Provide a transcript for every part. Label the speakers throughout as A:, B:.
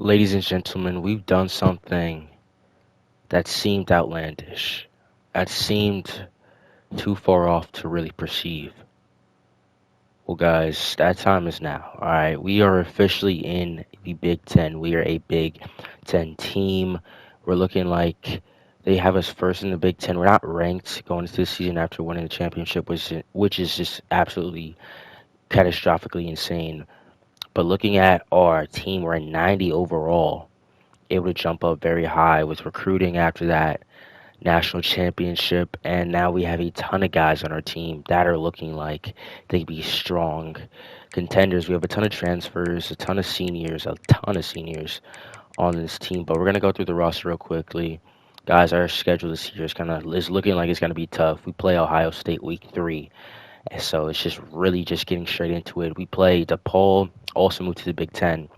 A: Ladies and gentlemen, we've done something that seemed outlandish, that seemed too far off to really perceive. Well, guys, that time is now. All right, we are officially in the Big Ten. We are a Big Ten team. We're looking like they have us first in the Big Ten. We're not ranked going into the season after winning the championship, which is just absolutely catastrophically insane. But looking at our team, we're at 90 overall, able to jump up very high with recruiting after that national championship, and now we have a ton of guys on our team that are looking like they be strong contenders. We have a ton of transfers, a ton of seniors on this team. But we're gonna go through the roster real quickly, guys. Our schedule this year is looking like it's gonna be tough. We play Ohio State week 3, and so it's just really just getting straight into it. We play DePaul, also moved to the Big Ten.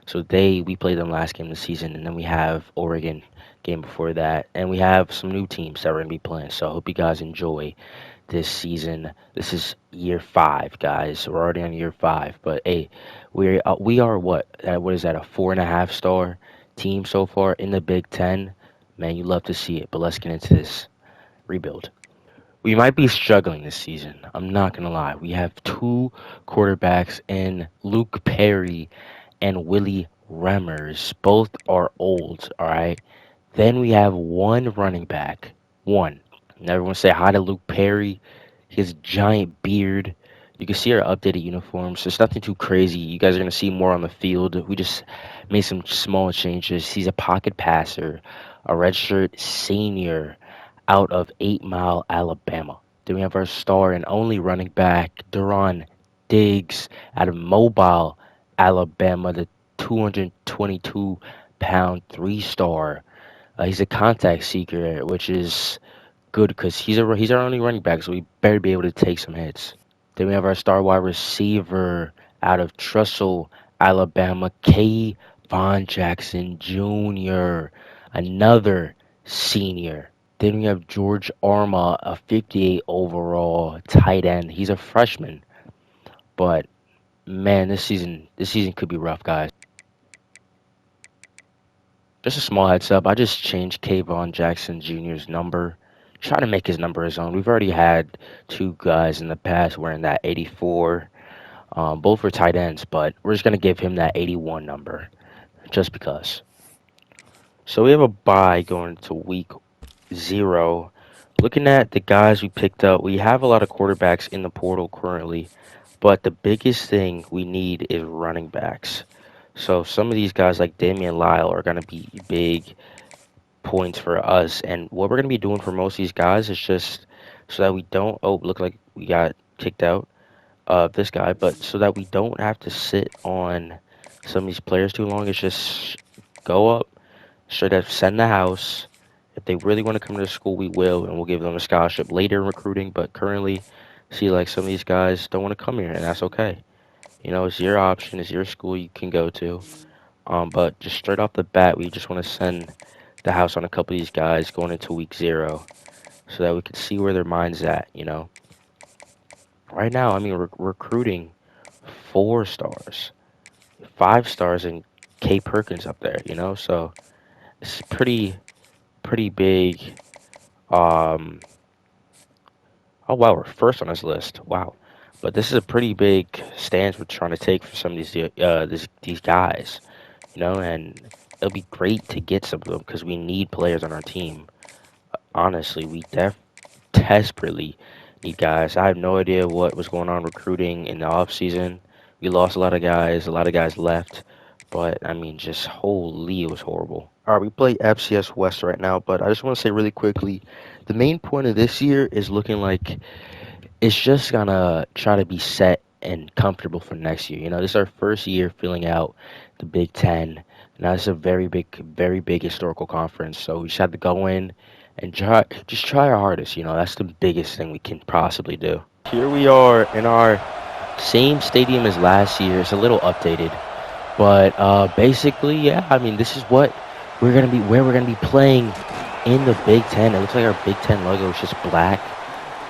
A: So we played them last game of the season, and then we have Oregon game before that, and we have some new teams that we're gonna be playing. So I hope you guys enjoy this season. This is year 5, guys. We're already on year 5, but hey, we are what is that, a 4.5 star team so far in the Big Ten? Man, you love to see it. But let's get into this rebuild. We might be struggling this season. I'm not gonna lie. We have two quarterbacks in Luke Perry and Willie Remmers. Both are old, all right? Then we have one running back. One. And everyone say hi to Luke Perry. His giant beard. You can see our updated uniforms. There's nothing too crazy. You guys are going to see more on the field. We just made some small changes. He's a pocket passer, a redshirt senior out of 8 Mile, Alabama. Then we have our star and only running back, Duron Diggs, out of Mobile, Alabama, the 222-pound 3-star. He's a contact seeker, which is good because he's our only running back, so we better be able to take some hits. Then we have our star wide receiver out of Trussell, Alabama, K. Von Jackson Jr., another senior. Then we have George Arma, a 58 overall tight end. He's a freshman, but man, this season could be rough, guys. Just a small heads up. I just changed Kayvon Jackson Jr.'s number. Try to make his number his own. We've already had two guys in the past wearing that 84. Both were tight ends, but we're just gonna give him that 81 number, just because. So we have a bye going to week 0. Looking at the guys we picked up, we have a lot of quarterbacks in the portal currently, but the biggest thing we need is running backs. So some of these guys like Damian Lyle are gonna be big points for us. And what we're going to be doing for most of these guys is just so that we don't, oh, look like we got kicked out of this guy, but so that we don't have to sit on some of these players too long, it's just go up, straight up send the house. If they really want to come to the school, we will, and we'll give them a scholarship later in recruiting. But currently, see, like some of these guys don't want to come here, and that's okay. It's your option, it's your school you can go to. But just straight off the bat, we just want to send the house on a couple of these guys going into week 0 so that we can see where their mind's at. Right now, I mean, we're recruiting 4 stars, 5 stars, and K Perkins up there. So it's pretty big. Um, oh wow, we're first on this list. Wow, but this is a pretty big stance we're trying to take for some of these guys. And it'll be great to get some of them because we need players on our team. Honestly, we desperately need guys. I have no idea what was going on recruiting in the off season. We lost a lot of guys. A lot of guys left. But I mean, just holy, it was horrible. All right, we play FCS West right now, but I just want to say really quickly, the main point of this year is looking like it's just gonna try to be set and comfortable for next year. This is our first year filling out the Big Ten. Now it's a very big historical conference, so we just have to go in and try our hardest. That's the biggest thing we can possibly do. Here we are in our same stadium as last year. It's a little updated, but basically, yeah. I mean, this is what where we're gonna be playing in the Big Ten. It looks like our Big Ten logo is just black,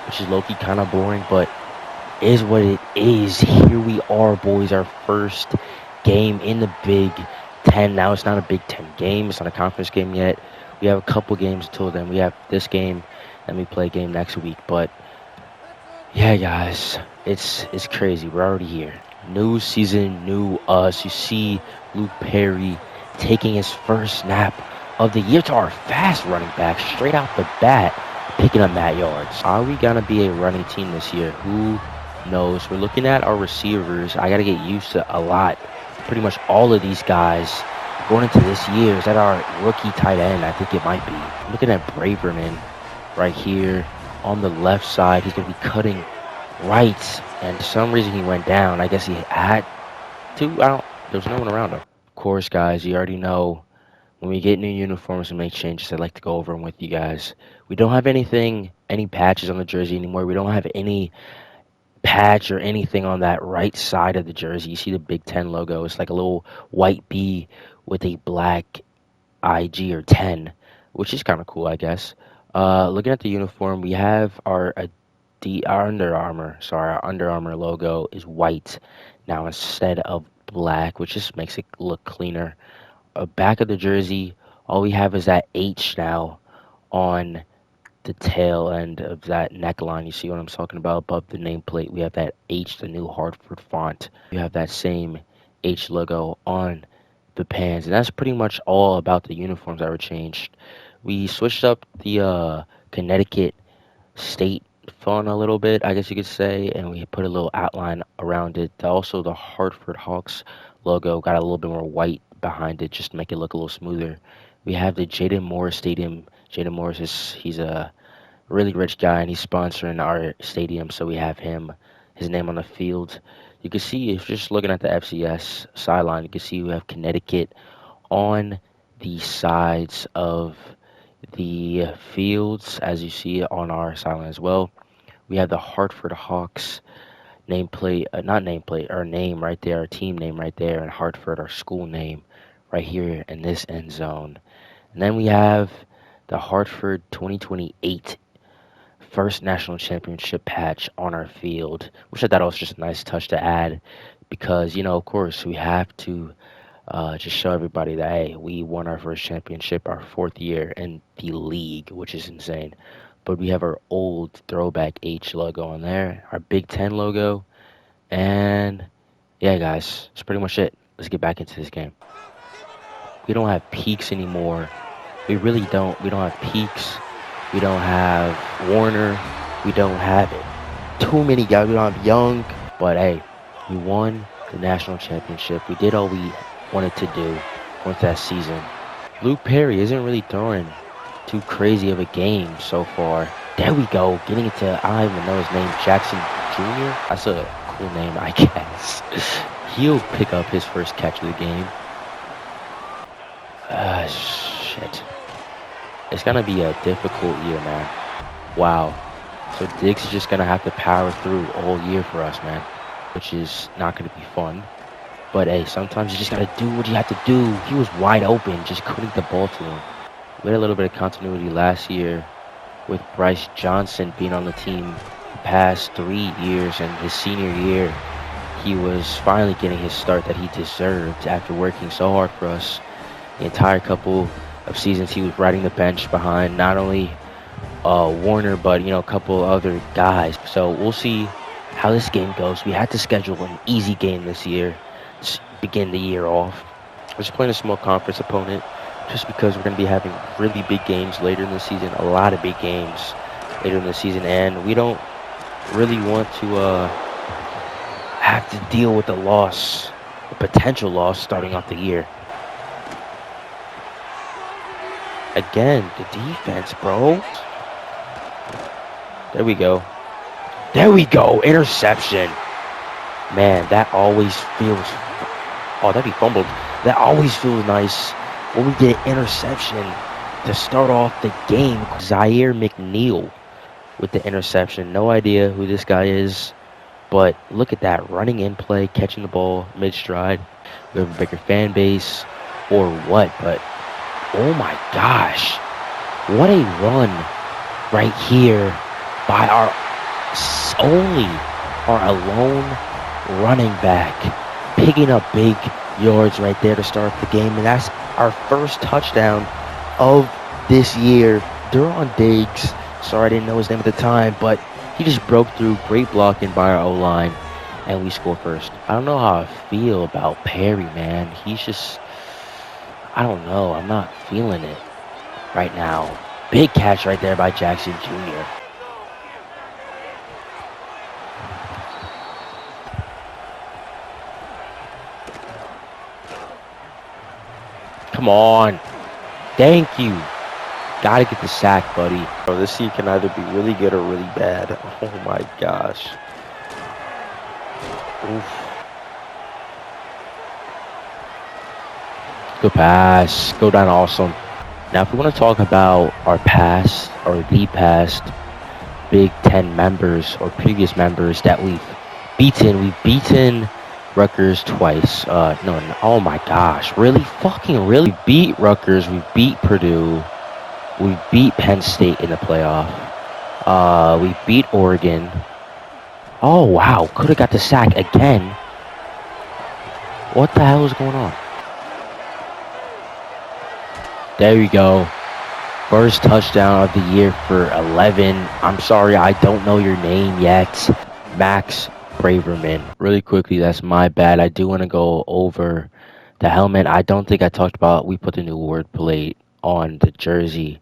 A: which is low-key kind of boring, but is what it is. Here we are, boys. Our first game in the Big Ten. Now it's not a Big Ten game. It's not a conference game yet. We have a couple games until then. We have this game, and we play a game next week. But yeah, guys, it's crazy. We're already here. New season, new us. You see Luke Perry taking his first snap of the year to our fast running back straight out the bat, picking up Matt yards. Are we gonna be a running team this year? Who knows? We're looking at our receivers. I gotta get used to a lot. Pretty much all of these guys going into this year. Is that our rookie tight end? I think it might be. Looking at Braverman right here on the left side. He's going to be cutting right, and for some reason he went down. I guess he had to. There's no one around him. Of course, guys, you already know when we get new uniforms and make changes, I'd like to go over them with you guys. We don't have any patches on the jersey anymore. We don't have any patch or anything on that right side of the jersey. You see the Big Ten logo. It's like a little white B with a black IG or 10, which is kind of cool, I guess. Looking at the uniform, we have our Under Armour. Sorry, our Under Armour logo is white now instead of black, which just makes it look cleaner. Back of the jersey, all we have is that H now on the tail end of that neckline. You see what I'm talking about? Above the nameplate, we have that H, the new Hartford font. You have that same H logo on the pants, and that's pretty much all about the uniforms that were changed. We switched up the Connecticut state font a little bit, I guess you could say, and we put a little outline around it. Also, the Hartford Hawks logo got a little bit more white behind it just to make it look a little smoother. We have the Jaden Morris Stadium. Jaden Morris he's a really rich guy, and he's sponsoring our stadium, so we have his name on the field. You can see, if you're just looking at the FCS sideline, you can see we have Connecticut on the sides of the fields, as you see on our sideline as well. We have the Hartford Hawks nameplate, not nameplate, our name right there, our team name right there, and Hartford, our school name, right here in this end zone. And then we have the Hartford 2028 first national championship patch on our field, which I thought was just a nice touch to add because, of course, we have to just show everybody that, hey, we won our first championship, our fourth year in the league, which is insane. But we have our old throwback H logo on there, our Big Ten logo, and yeah, guys, that's pretty much it. Let's get back into this game. We don't have peaks anymore. We really don't. We don't have peaks. We don't have Warner. We don't have it. Too many guys. We don't have Young. But hey, we won the national championship. We did all we wanted to do with that season. Luke Perry isn't really throwing too crazy of a game so far. There we go. Getting into, I don't even know his name, Jackson Jr. That's a cool name, I guess. He'll pick up his first catch of the game. Shit. It's going to be a difficult year, man. Wow. So Diggs is just going to have to power through all year for us, man, which is not going to be fun. But, hey, sometimes you just got to do what you have to do. He was wide open, just couldn't get the ball to him. We had a little bit of continuity last year with Bryce Johnson being on the team the past 3 years, and his senior year, he was finally getting his start that he deserved after working so hard for us. The entire couple of seasons, he was riding the bench behind not only Warner, but, a couple other guys. So we'll see how this game goes. We had to schedule an easy game this year to begin the year off. We're just playing a small conference opponent just because we're going to be having really big games later in the season, a lot of big games later in the season, and we don't really want to have to deal with the potential loss starting off the year. Again, the defense, bro. There we go. There we go. Interception. Man, that always feels... Oh, that'd be fumbled. That always feels nice when we get an interception to start off the game. Zaire McNeil with the interception. No idea who this guy is, but look at that. Running in play, catching the ball mid-stride. We have a bigger fan base or what, but oh my gosh. What a run right here by our alone running back, picking up big yards right there to start the game, and that's our first touchdown of this year. Duron Diggs, sorry I didn't know his name at the time, but he just broke through, great blocking by our O-line, and we score first. I don't know how I feel about Perry, man. He's just, I don't know, I'm not feeling it right now. Big catch right there by Jackson Jr. Come on. Thank you. Gotta get the sack, buddy.
B: Bro, this seed can either be really good or really bad. Oh my gosh.
A: Oof. Good pass. Go down awesome. Now, if we want to talk about our past or the past Big Ten members or previous members that we've beaten Rutgers twice. No, oh my gosh. Really? Fucking really? We beat Rutgers. We beat Purdue. We beat Penn State in the playoff. We beat Oregon. Oh, wow. Could have got the sack again. What the hell is going on? There we go. First touchdown of the year for 11. I'm sorry, I don't know your name yet. Max Braverman. Really quickly, that's my bad. I do want to go over the helmet. I don't think I talked about, we put the new word plate on the jersey,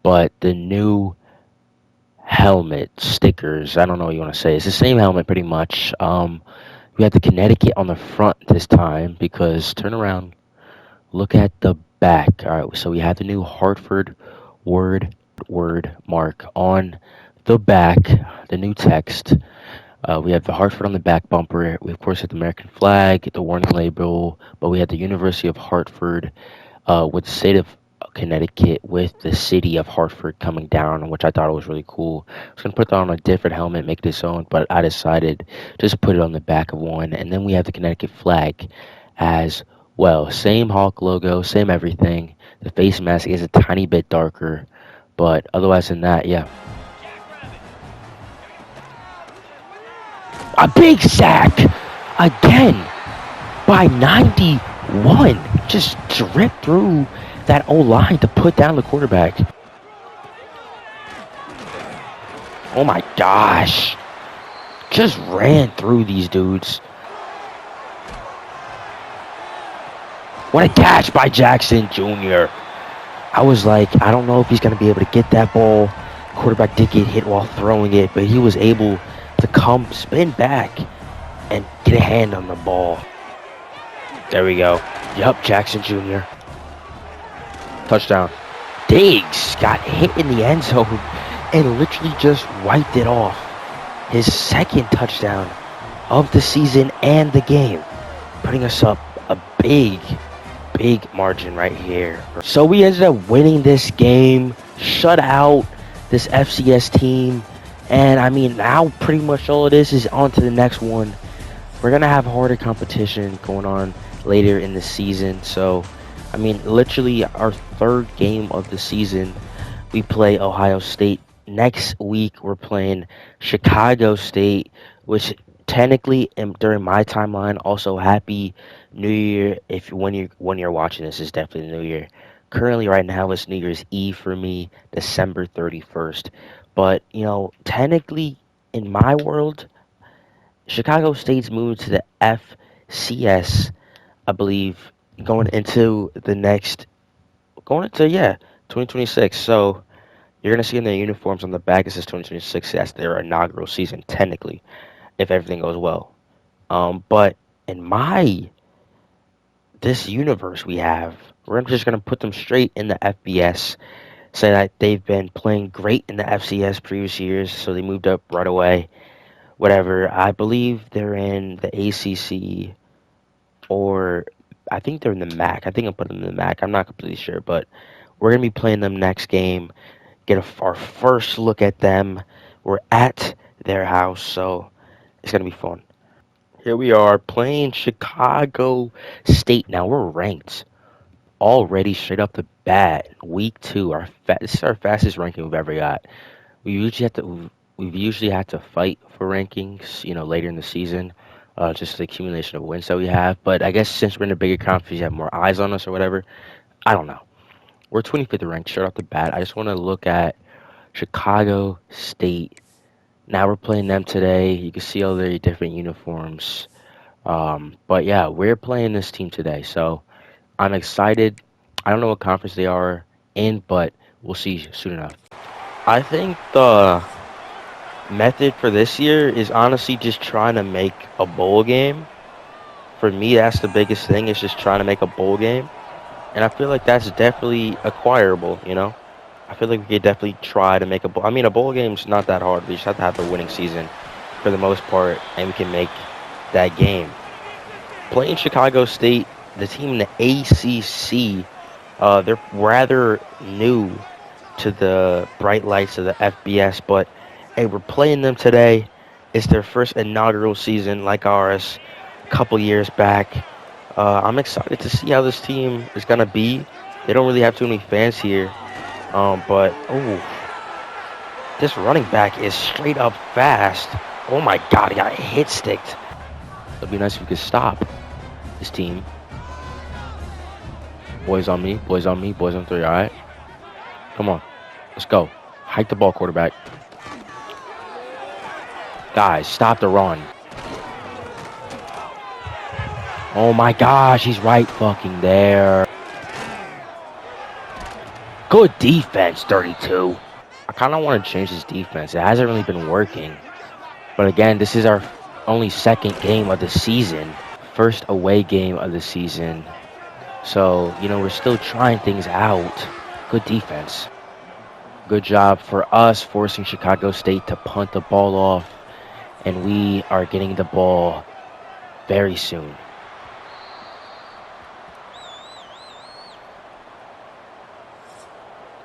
A: but the new helmet stickers, I don't know what you want to say. It's the same helmet pretty much. We had the Connecticut on the front this time because turn around, look at the back. All right, so we have the new Hartford word mark on the back, the new text. We have the Hartford on the back bumper. We of course have the American flag, the warning label, but we had the University of Hartford with the state of Connecticut with the city of Hartford coming down, which I thought was really cool. I was gonna put that on a different helmet, make it its own, but I decided just put it on the back of one. And then we have the Connecticut flag as well. Same Hawk logo, same everything. The face mask is a tiny bit darker, but otherwise than that, yeah. A big sack again by 91. Just dripped through that O-line to put down the quarterback. Oh my gosh. Just ran through these dudes. What a catch by Jackson Jr. I was like, I don't know if he's going to be able to get that ball. Quarterback did get hit while throwing it, but he was able to come, spin back, and get a hand on the ball. There we go. Yup, Jackson Jr. Touchdown. Diggs got hit in the end zone and literally just wiped it off. His second touchdown of the season and the game, putting us up a big margin right here. So we ended up winning this game, shut out this FCS team, and I mean now pretty much all it is on to the next one. We're gonna have harder competition going on later in the season. So I mean literally our third game of the season, we play Ohio State. Next week we're playing Chicago State, which technically during my timeline also happy New Year. If when you're watching this, is definitely the New Year. Currently right now it's New Year's Eve for me, December 31st. But you know, technically in my world, Chicago State's moving to the FCS, I believe, going into the next going into 2026. So you're gonna see in their uniforms on the back it says 2026. That's their inaugural season, technically, if everything goes well. But in my this universe we have, we're just gonna put them straight in the FBS. Say that they've been playing great in the FCS previous years, so they moved up right away. Whatever. I believe they're in the ACC, or I think they're in the MAC. I think I'm putting them in the MAC. I'm not completely sure, but we're gonna be playing them next game. Get our first look at them. We're at their house, so it's gonna be fun. Here we are playing Chicago State. Now we're ranked already straight up the bat. Week 2, this is our fastest ranking we've ever got. We usually have to fight for rankings, later in the season, just the accumulation of wins that we have. But I guess since we're in a bigger conference, you have more eyes on us or whatever. I don't know. We're 25th ranked straight off the bat. I just want to look at Chicago State. Now we're playing them today. You can see all their different uniforms. But yeah, we're playing this team today. So I'm excited. I don't know what conference they are in, but we'll see soon enough.
B: I think the method for this year is honestly just trying to make a bowl game. For me, that's the biggest thing, is just trying to make a bowl game. And I feel like that's definitely acquirable, you know? I feel like we could definitely try to make a bowl. I mean, a bowl game's not that hard. We just have to have the winning season for the most part, and we can make that game. Playing Chicago State, the team in the ACC, they're rather new to the bright lights of the FBS, but hey, we're playing them today. It's their first inaugural season like ours a couple years back. I'm excited to see how this team is going to be. They don't really have too many fans here, but this running back is straight up fast. Oh my God, he got hit sticked.
A: It'd be nice if we could stop this team. Boys on me, boys on me, boys on three, all right? Come on, let's go. Hike the ball, quarterback. Guys, stop the run. Oh my gosh, he's right fucking there. Good defense, 32. I kind of want to change this defense. It hasn't really been working. But again, this is our only second game of the season. First away game of the season. So, we're still trying things out. Good defense. Good job for us forcing Chicago State to punt the ball off. And we are getting the ball very soon.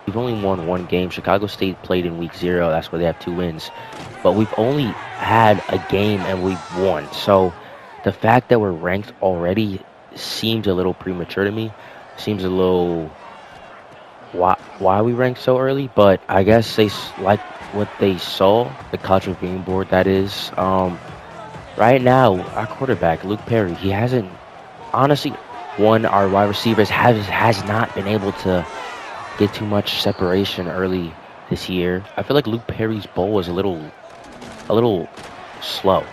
A: We've only won one game. Chicago State played in week 0. That's where they have 2 wins. But we've only had a game and we've won. So the fact that we're ranked already seems a little premature to me. Seems a little why we ranked so early. But I guess they like what they saw, the college reviewing board, that is. Right now, our quarterback, Luke Perry, he hasn't, honestly, our wide receivers has not been able to get too much separation early this year. I feel like Luke Perry's bowl was a little slow.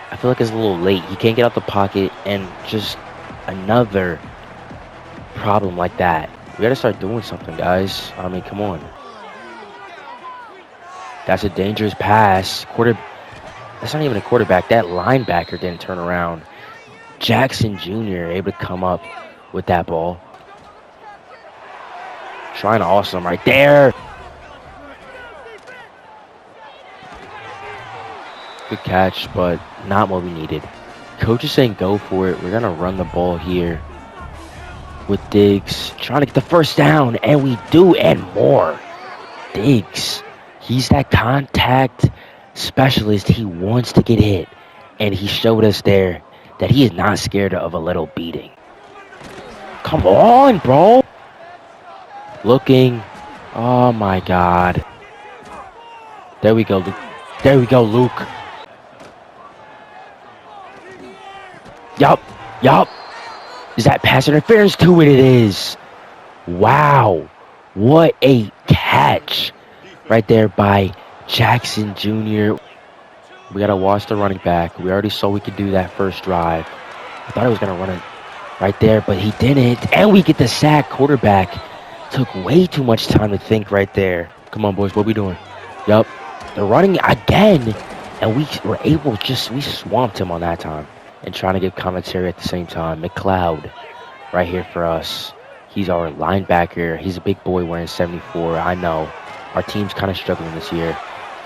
A: I feel like it's a little late. He can't get out the pocket, and just another problem like that. We gotta start doing something, guys. I mean, come on. That's a dangerous pass. That's not even a quarterback. That linebacker didn't turn around. Jackson Jr. able to come up with that ball. Trying to awesome right there. Good catch, but not what we needed. Coach is saying go for it. We're going to run the ball here with Diggs. Trying to get the first down, and we do, and more. Diggs, he's that contact specialist. He wants to get hit, and he showed us there that he is not scared of a little beating. Come on, bro. Looking. Oh, my God. There we go, Luke. There we go, Luke. Yup. Is that pass interference to it? It is. Wow. What a catch right there by Jackson Jr. We got to watch the running back. We already saw we could do that first drive. I thought he was going to run it right there, but he didn't. And we get the sack. Quarterback took way too much time to think right there. Come on, boys. What we doing? Yup. They're running again. And we were able we swamped him on that time. And trying to get commentary at the same time. McLeod right here for us. He's our linebacker. He's a big boy wearing 74. I know. Our team's kind of struggling this year.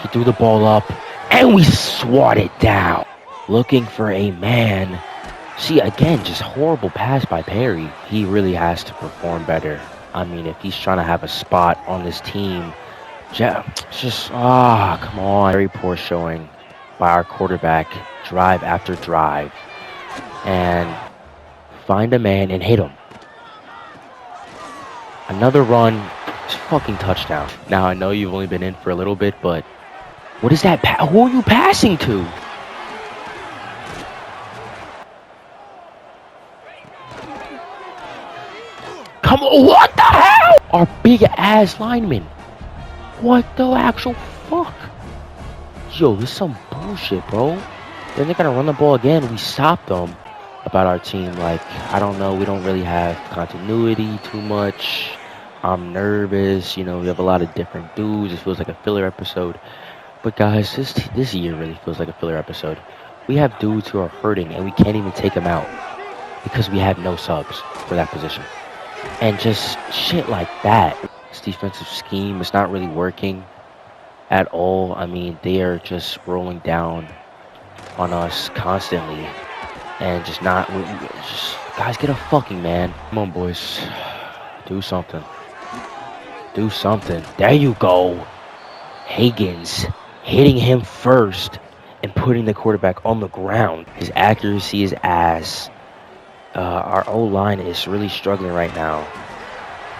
A: He threw the ball up. And we swatted down. Looking for a man. See, again, just horrible pass by Perry. He really has to perform better. I mean, if he's trying to have a spot on this team, come on. Very poor showing by our quarterback, drive after drive. And find a man and hit him. Another run, fucking touchdown. Now, I know you've only been in for a little bit, but what is that? Who are you passing to? Come on, what the hell? Our big ass lineman. What the actual fuck? Yo, this is some bullshit, bro. Then they're gonna run the ball again. We stopped them. About our team, like, I don't know. We don't really have continuity too much. I'm nervous. We have a lot of different dudes. It feels like a filler episode. But guys, this year really feels like a filler episode. We have dudes who are hurting, and we can't even take them out because we have no subs for that position. And just shit like that. This defensive scheme is not really working at all. I mean, they are just rolling down on us constantly. And just not, just, guys, get a fucking man. Come on, boys. Do something. Do something. There you go. Higgins hitting him first and putting the quarterback on the ground. His accuracy is ass. Our O-line is really struggling right now.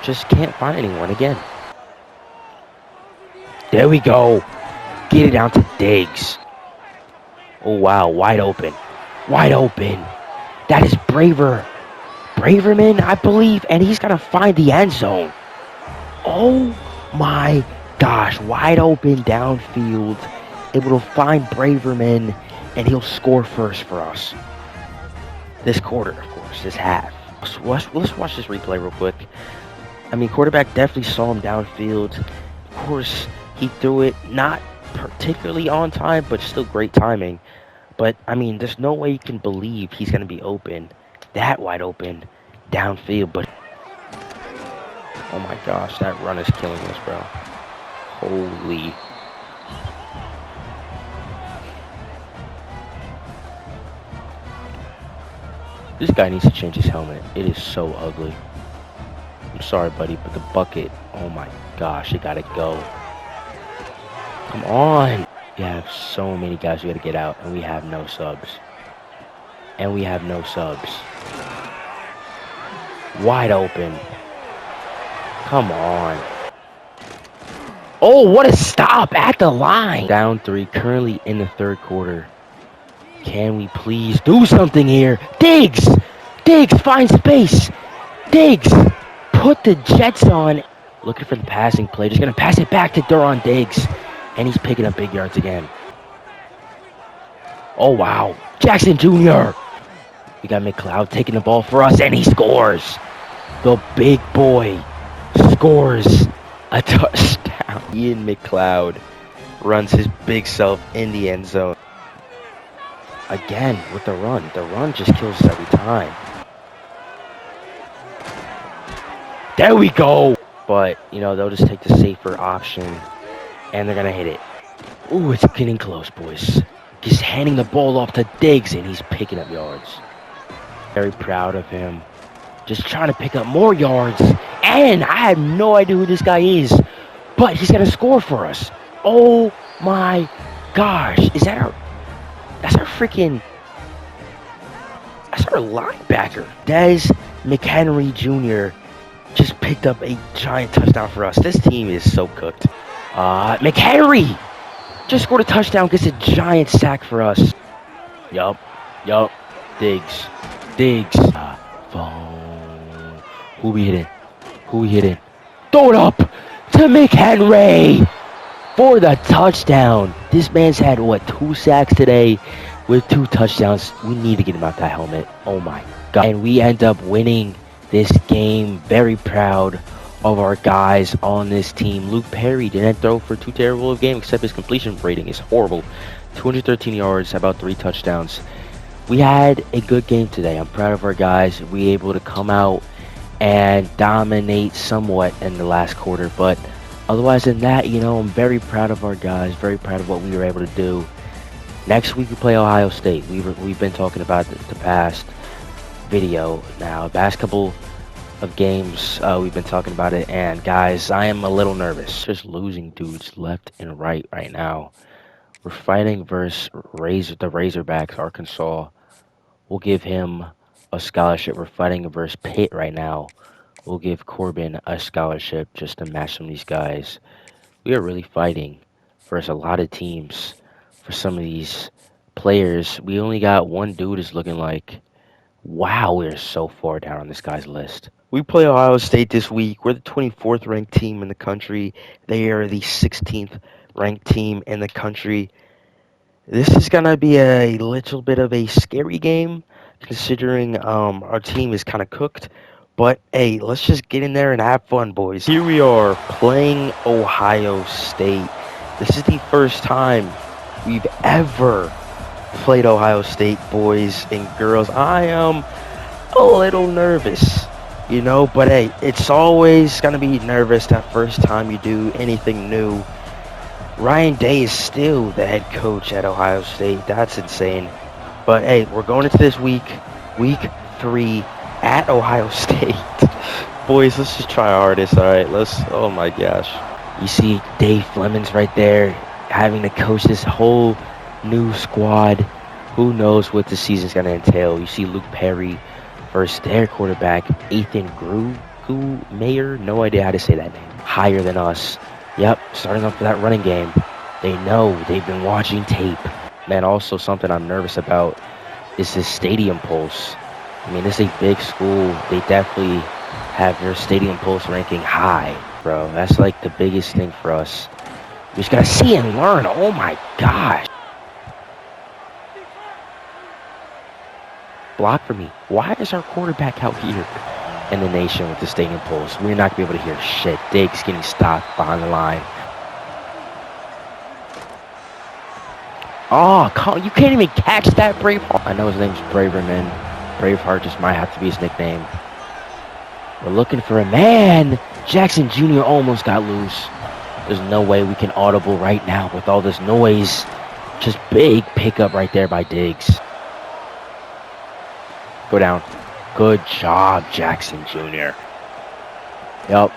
A: Just can't find anyone again. There we go. Get it down to Diggs. Oh, wow. Wide open. Wide open. That is Braverman, I believe. And he's going to find the end zone. Oh, my gosh. Wide open downfield. Able to find Braverman. And he'll score first for us. This quarter, of course. This half. So let's watch this replay real quick. I mean, quarterback definitely saw him downfield. Of course, he threw it not particularly on time, but still great timing. But, I mean, there's no way you can believe he's going to be open, that wide open, downfield. But, oh my gosh, that run is killing us, bro. Holy. This guy needs to change his helmet. It is so ugly. I'm sorry, buddy, but the bucket, oh my gosh, it got to go. Come on. We have so many guys we got to get out, and we have no subs. Wide open. Come on. Oh, what a stop at the line. Down 3, currently in the third quarter. Can we please do something here? Diggs! Diggs, find space. Diggs, put the Jets on. Looking for the passing play. Just going to pass it back to Duron Diggs. And he's picking up big yards again. Oh, wow. Jackson Jr. We got McLeod taking the ball for us, and he scores. The big boy scores a touchdown. Ian McLeod runs his big self in the end zone. Again, with the run. The run just kills us every time. There we go. But, they'll just take the safer option, and they're going to hit it. Ooh, it's getting close, boys. He's handing the ball off to Diggs, and he's picking up yards. Very proud of him. Just trying to pick up more yards. And I have no idea who this guy is, but he's going to score for us. Oh, my gosh. That's our linebacker. Des McHenry Jr. just picked up a giant touchdown for us. This team is so cooked. McHenry just scored a touchdown, gets a giant sack for us. Yup. Diggs. Who we hitting? Throw it up to McHenry for the touchdown. This man's had, 2 sacks today with 2 touchdowns. We need to get him out that helmet. Oh my God. And we end up winning this game. Very proud of our guys on this team. Luke Perry didn't throw for too terrible of a game, except his completion rating is horrible. 213 yards, about 3 touchdowns. We had a good game today. I'm proud of our guys. We were able to come out and dominate somewhat in the last quarter. But otherwise than that, I'm very proud of our guys. Very proud of what we were able to do. Next week we play Ohio State. We've been talking about the past video now. Past couple of games, we've been talking about it, and guys, I am a little nervous. Just losing dudes left and right now. We're fighting versus the Razorbacks, Arkansas. We'll give him a scholarship. We're fighting versus Pitt right now. We'll give Corbin a scholarship just to match some of these guys. We are really fighting versus a lot of teams for some of these players. We only got one dude is looking like, wow, we're so far down on this guy's list.
B: We play Ohio State this week. We're the 24th ranked team in the country. They are the 16th ranked team in the country. This is going to be a little bit of a scary game considering our team is kind of cooked. But hey, let's just get in there and have fun, boys. Here we are playing Ohio State. This is the first time we've ever played Ohio State, boys and girls. I am a little nervous, but hey, it's always going to be nervous that first time you do anything new. Ryan Day is still the head coach at Ohio State. That's insane. But hey, we're going into this week 3 at Ohio State. Boys, let's just try our hardest, all right? Oh my gosh.
A: You see Dave Fleming's right there having to coach this whole new squad. Who knows what the season's going to entail. You see Luke Perry versus their quarterback, Ethan Mayer. No idea how to say that name. Higher than us. Yep, starting off with that running game. They know. They've been watching tape. Man, also something I'm nervous about is this stadium pulse. I mean, this is a big school. They definitely have their stadium pulse ranking high, bro. That's like the biggest thing for us. We just gotta see and learn. Oh my gosh. Block for me. Why is our quarterback out here in the nation with the stadium pulse? We're not gonna be able to hear shit. Diggs getting stopped behind the line. Oh, you can't even catch that, Braveheart. I know his name's Braverman. Braveheart just might have to be his nickname. We're looking for a man. Jackson Jr. almost got loose. There's no way we can audible right now with all this noise. Just big pickup right there by Diggs. Go down. Good job, Jackson Jr. Yup,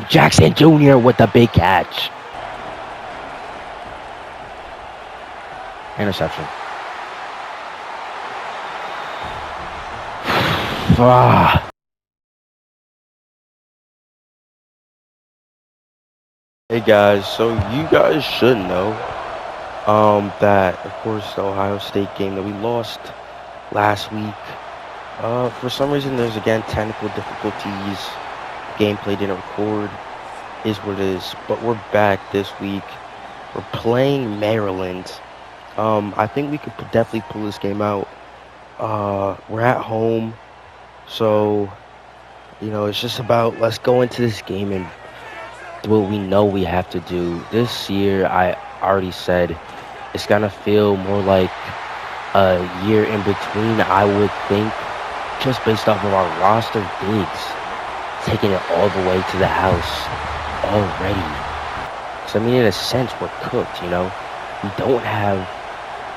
A: Jackson Jr. with the big catch. Interception.
B: Hey guys, so you guys should know that, of course, the Ohio State game that we lost last week, for some reason there's again technical difficulties. Gameplay didn't record, is what it is. But we're back this week. We're playing Maryland. I think we could definitely pull this game out. We're at home, so it's just about let's go into this game and do what we know we have to do. This year, I already said it's gonna feel more like a year in between, I would think, just based off of our roster. Diggs taking it all the way to the house already. So I mean, in a sense, we're cooked. We don't have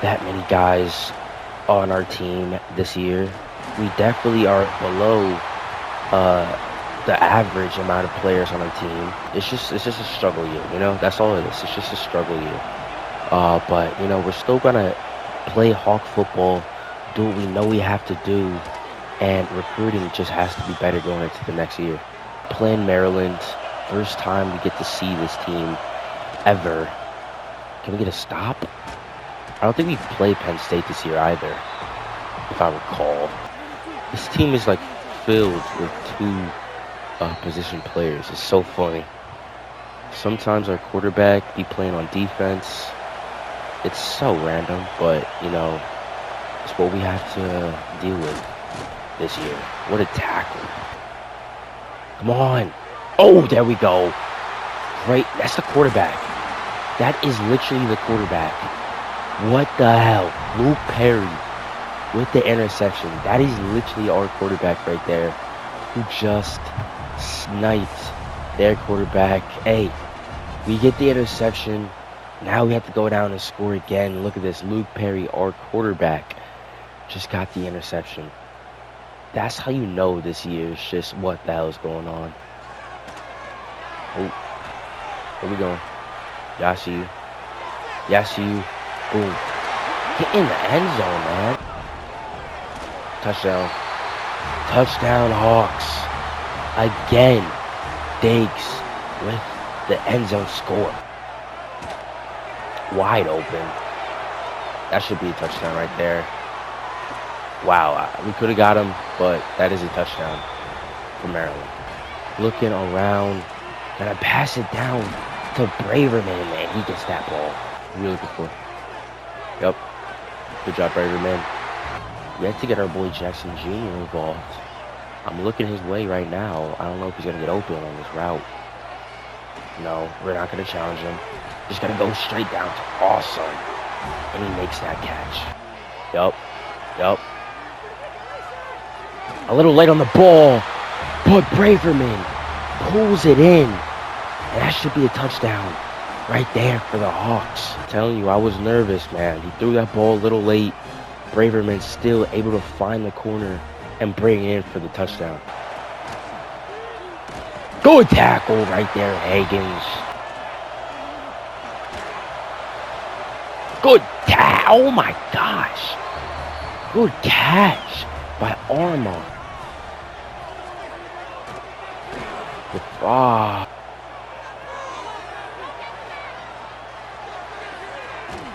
B: that many guys on our team this year. We definitely are below the average amount of players on our team. It's just a struggle year. That's all it is. It's just a struggle year. But we're still gonna play Hawk football, do what we know we have to do, and recruiting just has to be better going into the next year. Playing Maryland, first time we get to see this team ever. Can we get a stop? I don't think we played Penn State this year either, if I recall. This team is like filled with two position players. It's so funny. Sometimes our quarterback be playing on defense. It's so random, but it's what we have to deal with this year. What a tackle. Come on. Oh, there we go. Great. That's the quarterback. That is literally the quarterback. What the hell? Luke Perry with the interception. That is literally our quarterback right there, who just sniped their quarterback. Hey, we get the interception. Now we have to go down and score again. Look at this. Luke Perry, our quarterback, just got the interception. That's how you know this year is just what the hell is going on. Oh, where we going? Yeah, I see you. Yeah, I see you. Boom. Get in the end zone, man. Touchdown. Touchdown, Hawks. Again, Diggs with the end zone score. Wide open. That should be a touchdown right there. Wow, we could have got him, but that is a touchdown.
A: for Maryland. Looking around. Gonna pass it down to Braverman, man. He gets that ball. Really good for. Yep. Good job, Braverman. We have to get our boy Jackson Jr. involved. I'm looking his way right now. I don't know if he's gonna get open on this route. No, we're not gonna challenge him. Just gonna go straight down to Awesome. And he makes that catch. Yup. Yup. A little late on the ball, but Braverman pulls it in. And that should be a touchdown right there for the Hawks. I'm telling you, I was nervous, man. He threw that ball a little late. Braverman still able to find the corner and bring it in for the touchdown. Good tackle right there, Higgins. Good tackle. Oh my gosh. Good catch by Arma.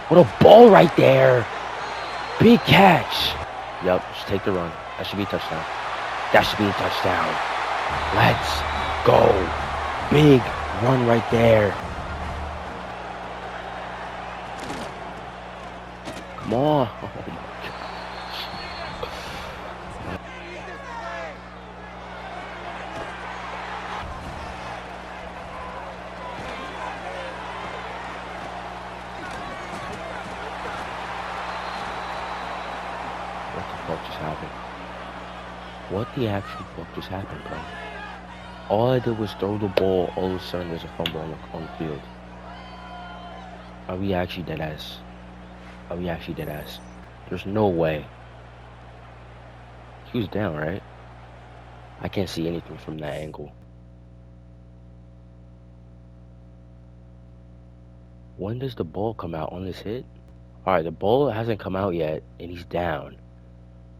A: What a ball right there. Big catch. Yep, just take the run. That should be a touchdown. That should be a touchdown. Let's go. Big run right there. Come on. Oh my gosh. What the actual fuck just happened, bro? All I did was throw the ball, all of a sudden there's a fumble on the field. Are we actually dead ass? Are we actually dead ass? There's no way. He was down, right? I can't see anything from that angle. When does the ball come out on this hit? Alright, the ball hasn't come out yet, and he's down.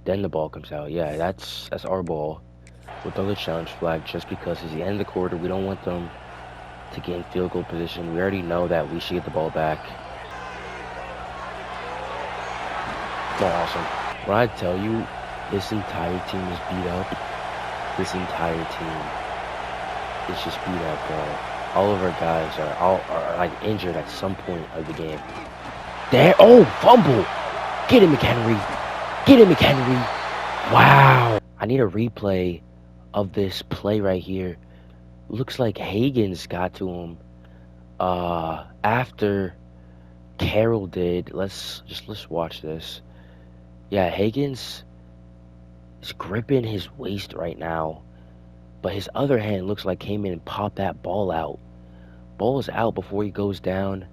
A: Then the ball comes out. Yeah, that's our ball. We'll throw the challenge flag just because it's the end of the quarter. We don't want them to get in field goal position. We already know that we should get the ball back. Awesome. When I tell you, this entire team is beat up. This entire team is just beat up, bro. All of our guys are like injured at some point of the game. There, oh, fumble! Get him, McHenry. Get him, McHenry. Wow. I need a replay of this play right here. Looks like Higgins got to him after Carroll did. Let's watch this. Yeah, Higgins is gripping his waist right now, but his other hand looks like came in and popped that ball out. Ball is out before he goes down.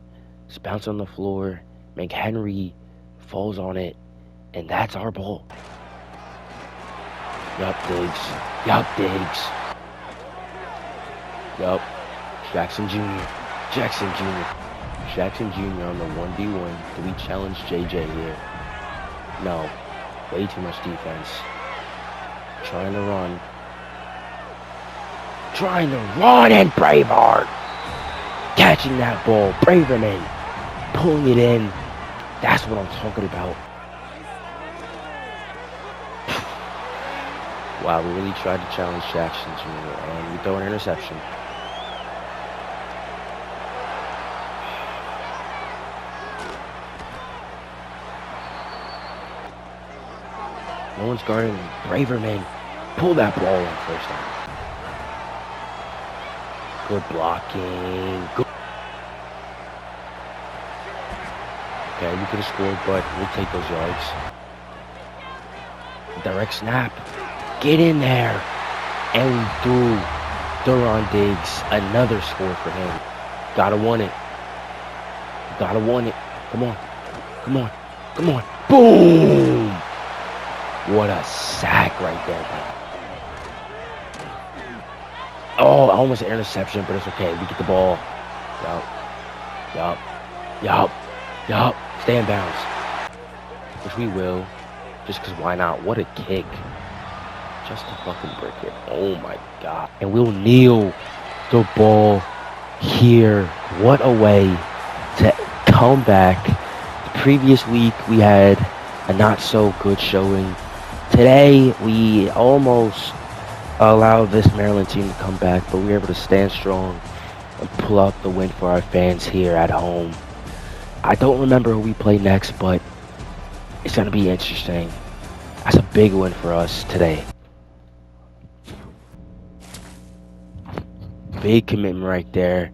A: It's bounced on the floor. McHenry falls on it, and that's our ball. Yup, Diggs. Yup, Diggs. Yup. Jackson Jr. Jackson Jr. Jackson Jr. on the 1v1. Do we challenge JJ here? No. Way too much defense. Trying to run. Trying to run, and Braveheart catching that ball. Braverman pulling it in. That's what I'm talking about. Wow, we really tried to challenge Jackson Jr. and we throw an interception. No one's guarding him. Braverman, pull that ball in first down. Good blocking. Good. Okay, we could have scored, but we'll take those yards. Direct snap. Get in there. And we threw Duron Diggs. Another score for him. Gotta want it. Gotta want it. Come on. Come on. Come on. Boom! What a sack right there, man. Oh, almost an interception, but it's okay. We get the ball. Yup. Yup. Yup. Yup. Stay in bounds. Which we will. Just because why not? What a kick. Just to fucking break it. Oh my god. And we'll kneel the ball here. What a way to come back. The previous week we had a not so good showing. Today we almost allow this Maryland team to come back, but we were able to stand strong and pull out the win for our fans here at home. I don't remember who we play next, but it's going to be interesting. That's a big win for us today. Big commitment right there.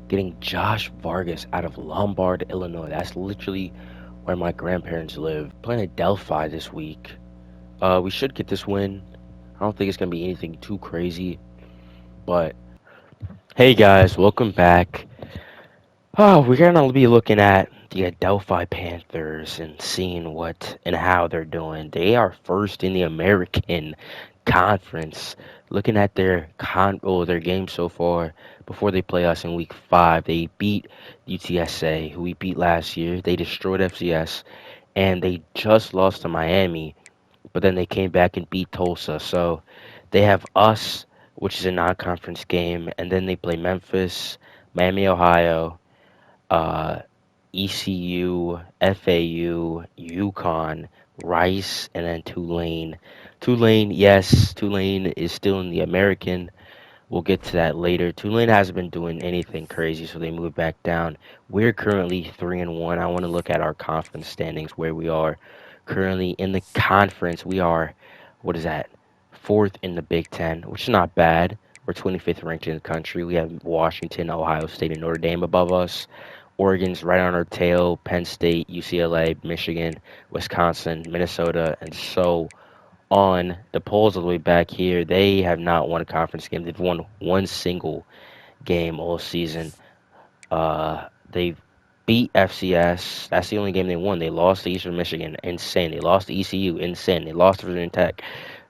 A: Getting Josh Vargas out of Lombard, Illinois. That's literally where my grandparents live. Playing at Delphi this week. We should get this win. I don't think it's going to be anything too crazy. But hey guys, welcome back. Oh, we're gonna be looking at the Delphi Panthers and seeing what and how they're doing. They are first in the American Conference. Looking at their game so far before they play us in Week 5, they beat UTSA, who we beat last year. They destroyed FCS, and they just lost to Miami, but then they came back and beat Tulsa. So they have us, which is a non-conference game, and then they play Memphis, Miami, Ohio, uh, ECU, FAU, UConn, Rice, and then Tulane. Tulane, yes, Tulane is still in the American. We'll get to that later. Tulane hasn't been doing anything crazy, so they moved back down. We're currently 3-1. I want to look at our conference standings where we are currently in the conference. We are, what is that? Fourth in the Big Ten, which is not bad. We're 25th ranked in the country. We have Washington, Ohio State, and Notre Dame above us. Oregon's right on our tail. Penn State, UCLA, Michigan, Wisconsin, Minnesota, and so on. The polls all the way back here, they have not won a conference game. They've won one single game all season. They've beat FCS. That's the only game they won. They lost to Eastern Michigan. Insane. They lost to ECU. Insane. They lost to Virginia Tech.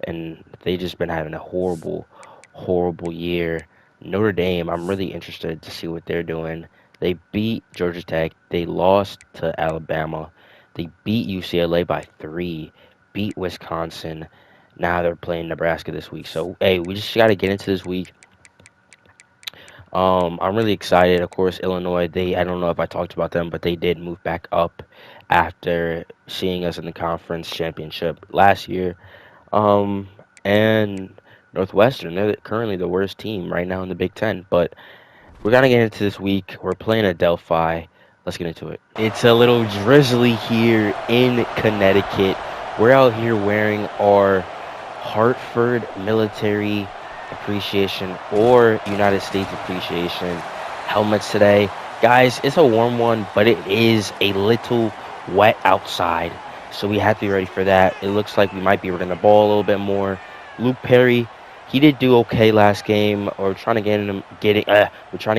A: And they just been having a horrible, horrible year. Notre Dame, I'm really interested to see what they're doing. They beat Georgia Tech. They lost to Alabama. They beat UCLA by 3. Beat Wisconsin. Now they're playing Nebraska this week. So, hey, we just got to get into this week. I'm really excited. Of course, Illinois, I don't know if I talked about them, but they did move back up after seeing us in the conference championship last year. Um, and Northwestern, they're currently the worst team right now in the Big Ten. But we're gonna get into this week. We're playing at Delphi. Let's get into it. It's a little drizzly here in Connecticut. We're out here wearing our Hartford military appreciation or United States appreciation helmets today. Guys, it's a warm one, but it is a little wet outside. So we have to be ready for that. It looks like we might be running the ball a little bit more. Luke Perry, he did do okay last game. We're trying to we're trying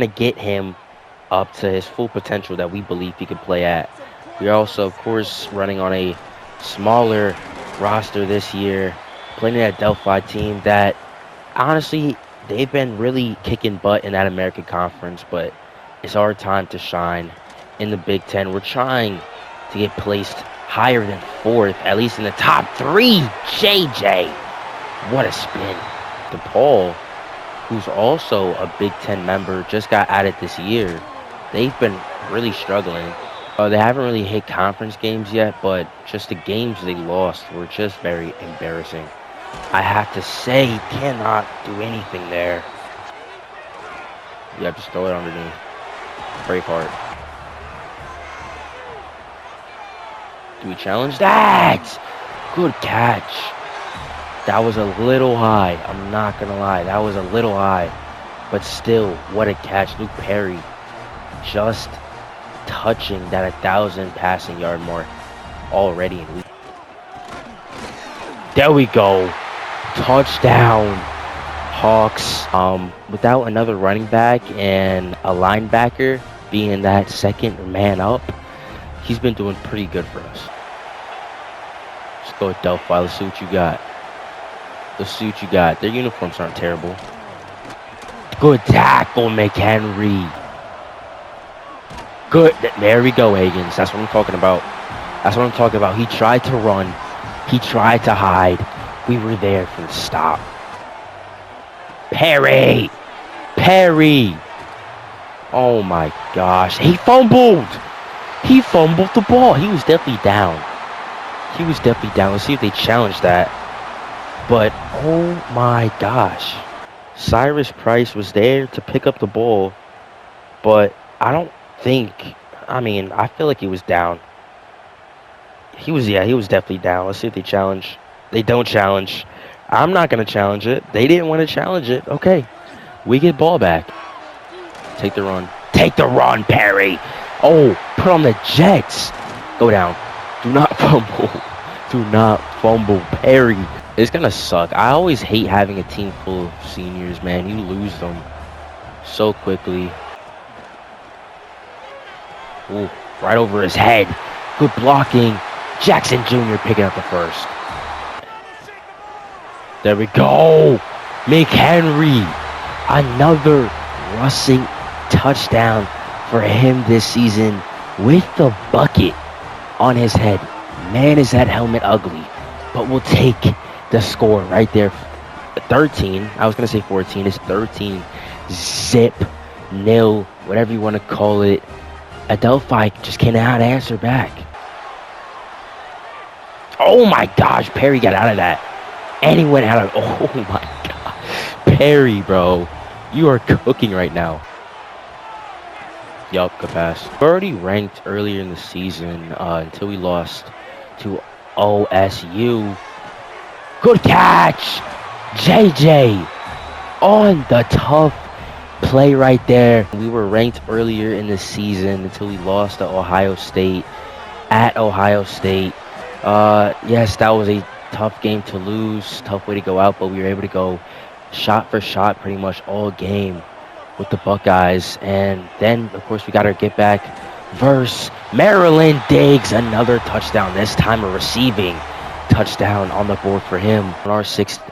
A: to get him up to his full potential that we believe he could play at. We're also, of course, running on a smaller roster this year, playing at Delphi team that honestly they've been really kicking butt in that American Conference, but it's our time to shine in the Big Ten. We're trying to get placed higher than fourth, at least in the top 3. JJ, what a spin! DePaul, who's also a Big Ten member, just got added this year. They've been really struggling. They haven't really hit conference games yet, but just the games they lost were just very embarrassing. I have to say, he cannot do anything there. You have to throw it underneath. Braveheart. Do we challenge that? Good catch. That was a little high. I'm not going to lie. That was a little high. But still, what a catch. Luke Perry just touching that 1,000 passing yard mark already in week. There we go. Touchdown, Hawks. Without another running back and a linebacker being that second man up, he's been doing pretty good for us. Let's go with Delphi. Let's see what you got. Let's see what you got. Their uniforms aren't terrible. Good tackle, McHenry. Good. There we go, Higgins. That's what I'm talking about. That's what I'm talking about. He tried to run. He tried to hide. We were there for the stop. Perry! Perry! Oh my gosh. He fumbled! He fumbled the ball. He was definitely down. He was definitely down. Let's see if they challenge that.
B: But oh my gosh, Cyrus Price was there to pick up the ball, but I don't think. I mean, I feel like he was down. He was definitely down. Let's see if they challenge. They don't challenge. I'm not gonna challenge it. They didn't want to challenge it. Okay, we get ball back. Take the run. Take the run, Perry. Oh, put on the Jets. Go down. Do not fumble. Do not fumble, Perry. It's gonna suck. I always hate having a team full of seniors, man. You lose them so quickly. Ooh, right over his head. Good blocking. Jackson Jr. picking up the first. There we go. McHenry. Another rushing touchdown for him this season with the bucket on his head. Man, is that helmet ugly. But we'll take the score right there. 13. I was going to say 14. It's 13. Zip. Nil. Whatever you want to call it. Adelphi just cannot answer back. Oh my gosh. Perry got out of that. And he went out of. Oh my god. Perry, bro. You are cooking right now. Yup, good pass. We're already ranked earlier in the season until we lost to OSU. Good catch! JJ on the tough play right there. We were ranked earlier in the season until we lost to Ohio State at Ohio State. Yes, that was a tough game to lose, tough way to go out, but we were able to go shot for shot pretty much all game with the Buckeyes. And then, of course, we got our get back versus Maryland. Diggs, another touchdown, this time a receiving touchdown on the board for him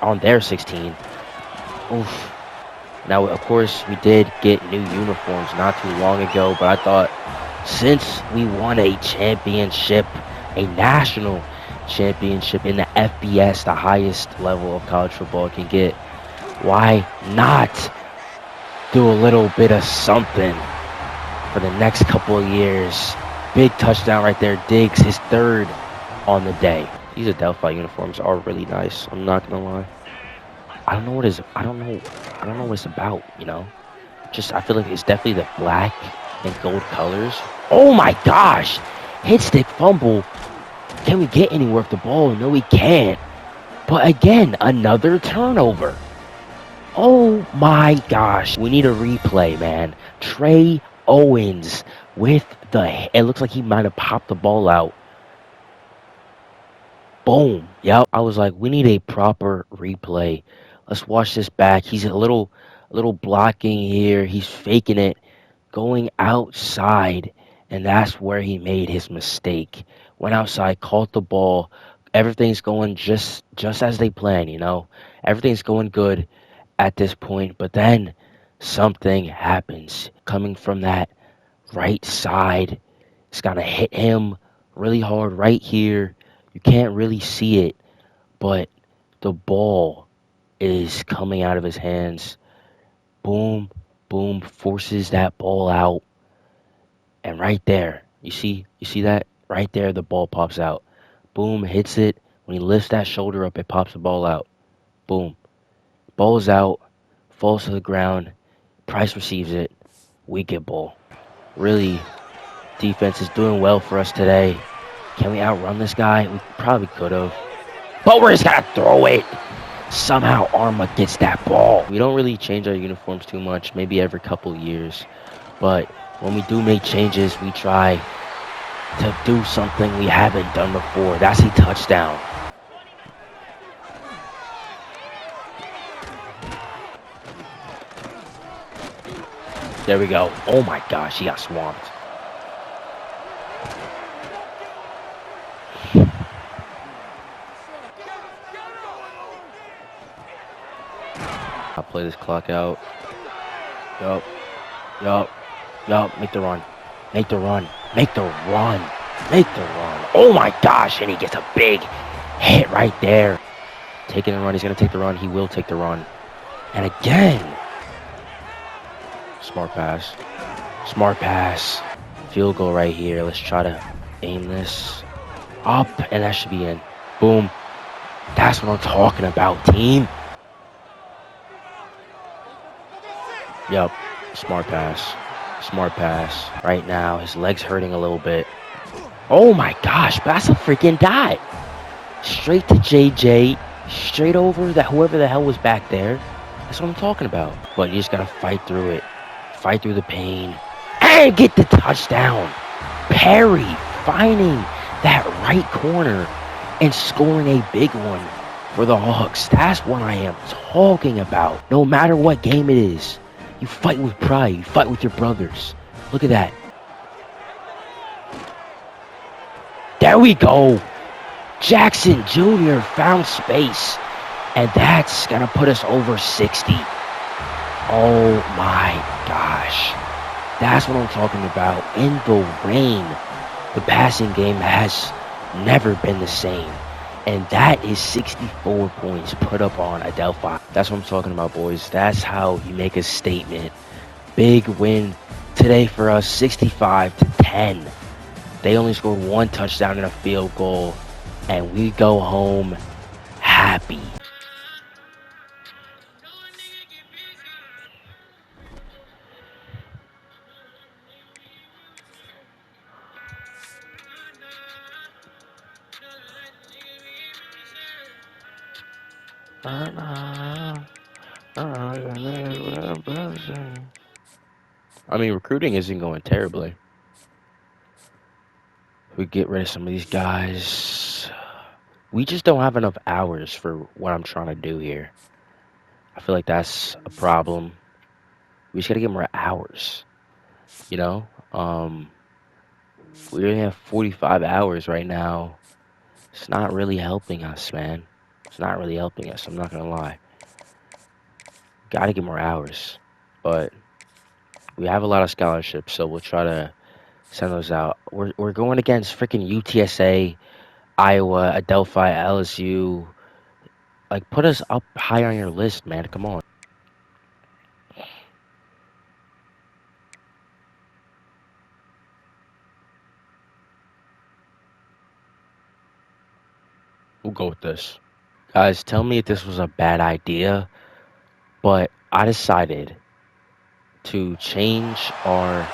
B: on their 16. Oof. Now, of course, we did get new uniforms not too long ago, but I thought since we won a championship, a national championship in the FBS, the highest level of college football can get, why not do a little bit of something for the next couple of years? Big touchdown right there. Diggs, his third on the day. These Adelphi uniforms are really nice. I'm not gonna lie. I don't know what it's about, you know. Just I feel like it's definitely the black and gold colors. Oh my gosh! Hit stick fumble. Can we get anywhere with the ball? No, we can't. But again, another turnover. Oh my gosh. We need a replay, man. Trey Owens with it looks like he might have popped the ball out. Boom. Yep. I was like, we need a proper replay. Let's watch this back. He's a little blocking here. He's faking it, going outside, and that's where he made his mistake. Went outside, caught the ball. Everything's going just as they planned, you know. Everything's going good at this point, but then something happens coming from that right side. It's gonna hit him really hard right here. You can't really see it, but the ball is coming out of his hands. Boom, boom, forces that ball out. And right there, you see that? Right there, the ball pops out. Boom, hits it. When he lifts that shoulder up, it pops the ball out. Boom. Ball's out, falls to the ground. Price receives it. We get ball. Really, defense is doing well for us today. Can we outrun this guy? We probably could have. But we're just going to throw it. Somehow Arma gets that ball. We don't really change our uniforms too much, maybe every couple years. But when we do make changes, we try to do something we haven't done before. That's a touchdown. There we go. Oh my gosh, he got swamped. I'll play this clock out. Yup. Make the run. Make the run. Oh my gosh, and he gets a big hit right there. Taking the run. He's going to take the run. He will take the run. And again. Smart pass. Field goal right here. Let's try to aim this up, and that should be in. Boom.
A: That's what I'm talking about, team. Yep. Smart pass. Smart pass. Right now, his leg's hurting a little bit. Oh my gosh, that's a freaking dot. Straight to JJ. Straight over that whoever the hell was back there. That's what I'm talking about. But you just gotta fight through it. Fight through the pain. And get the touchdown. Perry finding that right corner and scoring a big one for the Hawks. That's what I am talking about. No matter what game it is, you fight with pride. You fight with your brothers. Look at that. There we go. Jackson Jr. found space. And that's going to put us over 60. Oh my gosh. That's what I'm talking about. In the rain, the passing game has never been the same. And that is 64 points put up on Adelphi. That's what I'm talking about, boys. That's how you make a statement. Big win today for us, 65-10. They only scored one touchdown and a field goal. And we go home happy. I mean, recruiting isn't going terribly. We get rid of some of these guys. We just don't have enough hours for what I'm trying to do here. I feel like that's a problem. We just gotta get more hours. You know, we only have 45 hours right now. It's not really helping us, man. It's not really helping us. I'm not gonna lie. Gotta get more hours, but we have a lot of scholarships, so we'll try to send those out. We're going against freaking UTSA, Iowa, Adelphi, LSU. Like, put us up high on your list, man. Come on. We'll go with this. Guys, tell me if this was a bad idea, but I decided to change our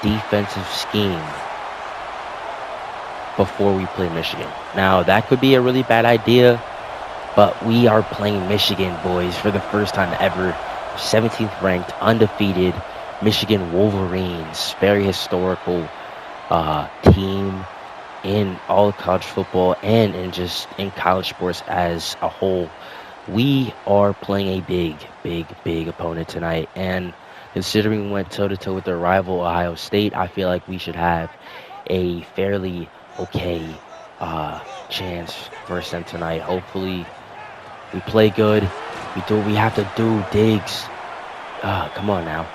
A: defensive scheme before we play Michigan. Now, that could be a really bad idea, but we are playing Michigan, boys, for the first time ever. 17th ranked, undefeated Michigan Wolverines. Very historical team in all of college football and in college sports as a whole. We are playing a big opponent tonight, and considering we went toe-to-toe with their rival Ohio State, I feel like we should have a fairly okay chance versus them tonight. Hopefully, we play good. We do what we have to do. Diggs, come on now.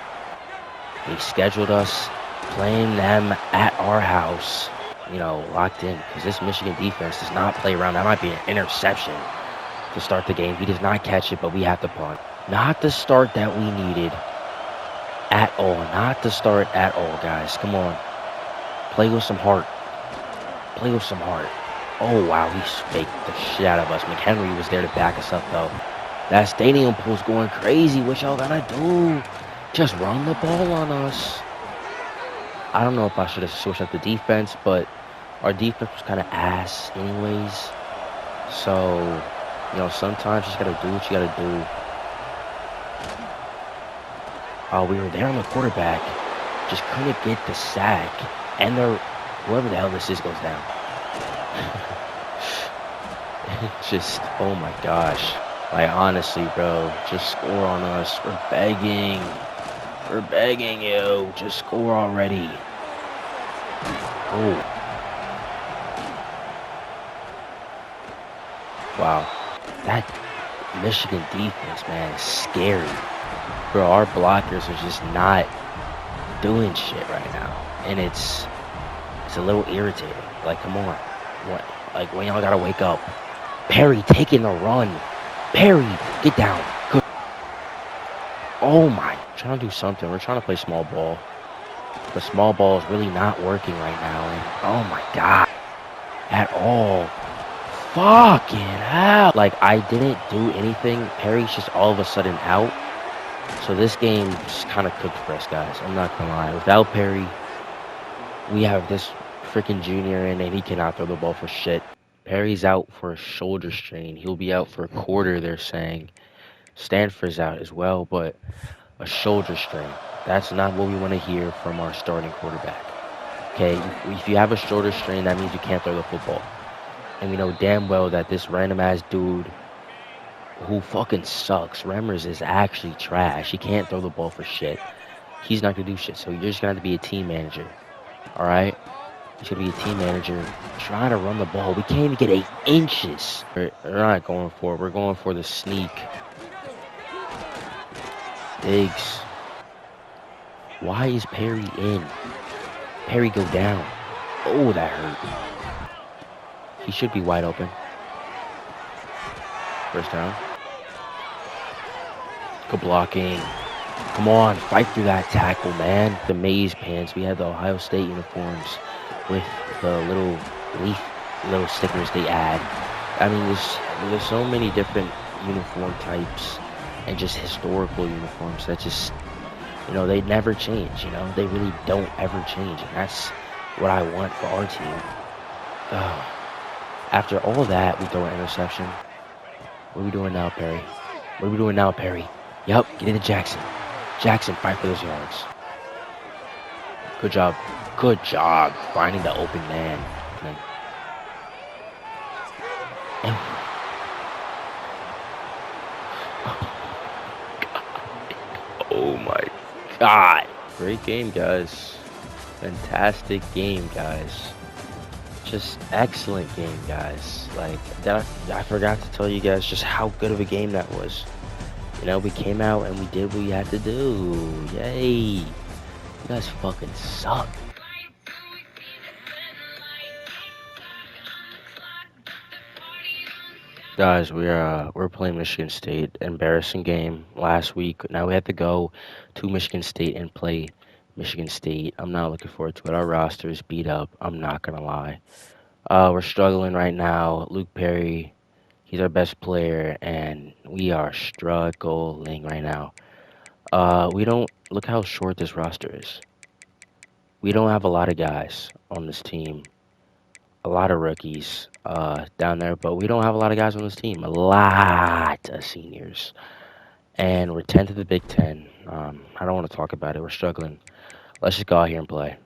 A: They scheduled us playing them at our house, locked in, because this Michigan defense does not play around. That might be an interception to start the game. He does not catch it, but we have to punt. Not the start that we needed at all. Not the start at all, guys. Come on. Play with some heart. Play with some heart. Oh, wow. He faked the shit out of us. McHenry was there to back us up, though. That stadium pool's going crazy. What y'all gonna do? Just run the ball on us. I don't know if I should have switched up the defense, but our defense was kind of ass anyways. So, sometimes you just got to do what you got to do. Oh, we were there on the quarterback. Just couldn't get the sack. And whoever the hell this is goes down. Just, oh my gosh. Like, honestly, bro, just score on us. We're begging. We're begging you. Just score already. Oh. Wow. That Michigan defense, man, is scary. Bro, our blockers are just not doing shit right now. And it's a little irritating. Like, come on. What? Like, when y'all gotta wake up. Perry taking the run. Perry, get down. Good. Oh my. Trying to do something. We're trying to play small ball. The small ball is really not working right now. And oh my God. At all. Fucking hell. Like, I didn't do anything. Perry's just all of a sudden out. So this game just kind of cooked for us, guys. I'm not gonna lie. Without Perry, we have this freaking junior in, and he cannot throw the ball for shit. Perry's out for a shoulder strain. He'll be out for a quarter, they're saying. Stanford's out as well, but a shoulder strain. That's not what we want to hear from our starting quarterback. Okay, if you have a shoulder strain, that means you can't throw the football. And we know damn well that this random ass dude who fucking sucks, Remmers, is actually trash. He can't throw the ball for shit. He's not gonna do shit. So you're just gonna have to be a team manager. All right, he's gonna be a team manager trying to run the ball. We can't even get 8 inches. We're not going for it. We're going for the sneak. Diggs. Why is Perry in? Perry go down. Oh, that hurt. He should be wide open. First down. Good blocking. Come on, fight through that tackle, man. The maize pants. We had the Ohio State uniforms with the little stickers they add. I mean, there's so many different uniform types and just historical uniforms that just, they never change. They really don't ever change, and that's what I want for our team. Ugh. After all that, we throw an interception. What are we doing now, Perry? What are we doing now, Perry? Yup, get into Jackson. Jackson, fight for those yards. Good job. Good job finding the open man. And oh my God. Great game, guys. Fantastic game, guys. Just excellent game, guys. Like, I forgot to tell you guys just how good of a game that was. We came out and we did what we had to do. Yay. You guys fucking suck. Guys, we're playing Michigan State. Embarrassing game last week. Now we have to go to Michigan State and play Michigan State. I'm not looking forward to it. Our roster is beat up. I'm not gonna lie. We're struggling right now. Luke Perry, he's our best player, and we are struggling right now. We don't look how short this roster is. We don't have a lot of guys on this team. A lot of rookies down there, but we don't have a lot of guys on this team. A lot of seniors, and we're 10th of the Big Ten. I don't want to talk about it. We're struggling. Let's just go out here and play.